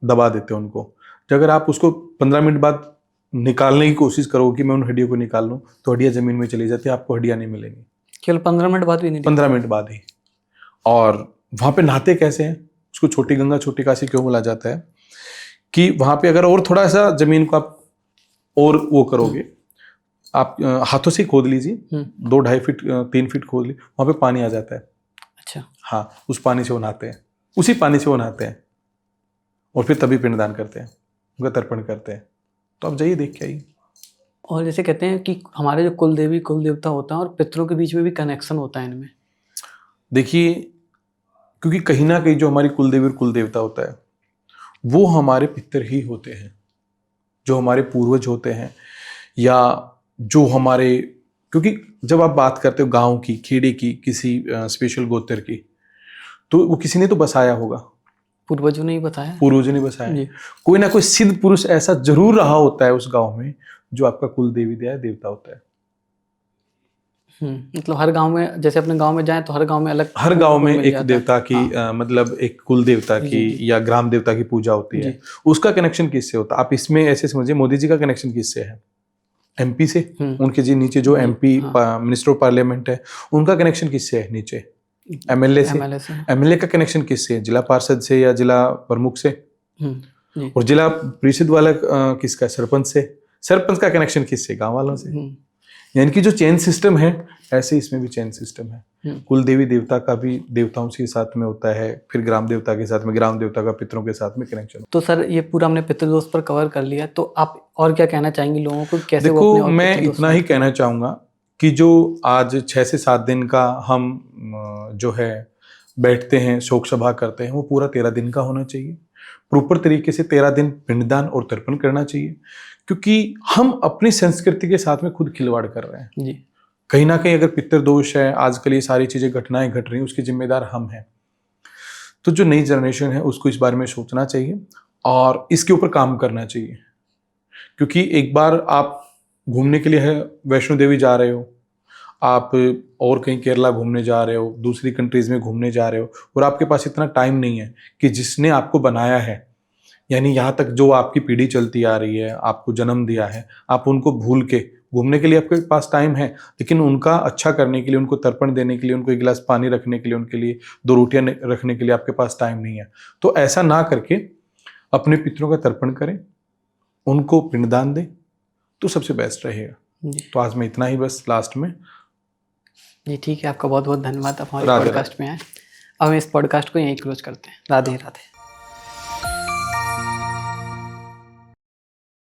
दबा देते हैं उनको। अगर आप उसको 15 मिनट बाद निकालने की कोशिश करोगे कि मैं उन हड्डियों को निकाल लूँ, तो हड्डियाँ जमीन में चली जाती है, आपको हड्डियाँ नहीं मिलेंगी। केवल 15 मिनट बाद भी नहीं? 15 मिनट बाद ही। और वहाँ पे नहाते कैसे हैं, उसको छोटी गंगा छोटी काशी क्यों बोला जाता है, कि वहाँ पे अगर और थोड़ा सा जमीन को आप और वो करोगे, आप हाथों से खोद लीजिए, 2-2.5 फीट 3 फीट खोद लीजिए, वहाँ पे पानी आ जाता है। अच्छा। हाँ, उस पानी से वो नहाते हैं, उसी पानी से वो नहाते हैं, और फिर तभी पिंडदान करते हैं, उनका तर्पण करते हैं। तो आप जाइए, देख के आइए। और जैसे कहते हैं कि हमारे जो कुल देवी कुल देवता होता है और पितरों के बीच में भी कनेक्शन होता है इनमें। देखिए, क्योंकि कहीं ना कहीं जो हमारी कुल देवी और कुल देवता होता है, वो हमारे पितर ही होते हैं, जो हमारे पूर्वज होते हैं, या जो हमारे, क्योंकि जब आप बात करते हो गांव की, खेड़े की, किसी स्पेशल गोत्र की, तो वो किसी ने तो बसाया होगा, पूर्वजों ने ही बताया, पूर्वजों ने बसाया। कोई ना कोई सिद्ध पुरुष ऐसा जरूर रहा होता है उस गांव में, जो आपका कुल देवी देवता होता है। मतलब हर गांव में, जैसे अपने गांव में जाएं तो हर गांव में अलग, हर गांव में एक देवता की, मतलब एक कुल देवता की या ग्राम देवता की पूजा होती है। उसका कनेक्शन किससे होता है? आप इसमें ऐसे समझिए, मोदी जी का कनेक्शन किससे है? एमपी से। उनके जी नीचे जो एमपी मिनिस्टर ऑफ पार्लियामेंट है, उनका कनेक्शन किससे है? नीचे एमएलए से। एमएलए का कनेक्शन किससे है? जिला पार्षद से या जिला प्रमुख से। और जिला परिषद वाला किसका? सरपंच से। सरपंच का कनेक्शन किससे? गांव वालों से। यानी कि जो चेन सिस्टम है ऐसे इसमें भी चेन सिस्टम है। कुल देवी देवता का भी देवताओं के साथ में होता है, फिर ग्राम देवता के साथ में, ग्राम देवता का पितरों के साथ में कनेक्शन। तो सर ये पूरा हमने पितृदोष पर कवर कर लिया, तो आप और क्या कहना चाहेंगे लोगों को, कैसे वो देखो अपने और मैं पितृदोष इतना ही कहना चाहूँगा कि जो आज 6 से 7 दिन का हम जो है बैठते हैं, शोक सभा करते हैं, वो पूरा 13 दिन का होना चाहिए। प्रॉपर तरीके से 13 दिन पिंडदान और तर्पण करना चाहिए, क्योंकि हम अपनी संस्कृति के साथ में खुद खिलवाड़ कर रहे हैं जी। कहीं ना कहीं। अगर पितृदोष है, आजकल ये सारी चीजें घटनाएं घट रही हैं, उसके जिम्मेदार हम हैं। तो जो नई जनरेशन है उसको इस बारे में सोचना चाहिए और इसके ऊपर काम करना चाहिए, क्योंकि एक बार आप घूमने के लिए है वैष्णो देवी जा रहे हो, आप और कहीं केरला घूमने जा रहे हो, दूसरी कंट्रीज में घूमने जा रहे हो, और आपके पास इतना टाइम नहीं है कि जिसने आपको बनाया है, यानी यहाँ तक जो आपकी पीढ़ी चलती आ रही है, आपको जन्म दिया है, आप उनको भूल के घूमने के लिए आपके पास टाइम है, लेकिन उनका अच्छा करने के लिए, उनको तर्पण देने के लिए, उनको एक गिलास पानी रखने के लिए, उनके लिए 2 रोटियां रखने के लिए आपके पास टाइम नहीं है। तो ऐसा ना करके अपने पितरों का तर्पण करें, उनको पिंडदान दें, तो सबसे बेस्ट रहेगा। तो आज मैं इतना ही बस लास्ट में। जी ठीक है, आपका बहुत बहुत धन्यवाद आप हमारे राधे पॉडकास्ट में आए। अब हम इस पॉडकास्ट को यहीं क्लोज करते हैं। राधे राधे।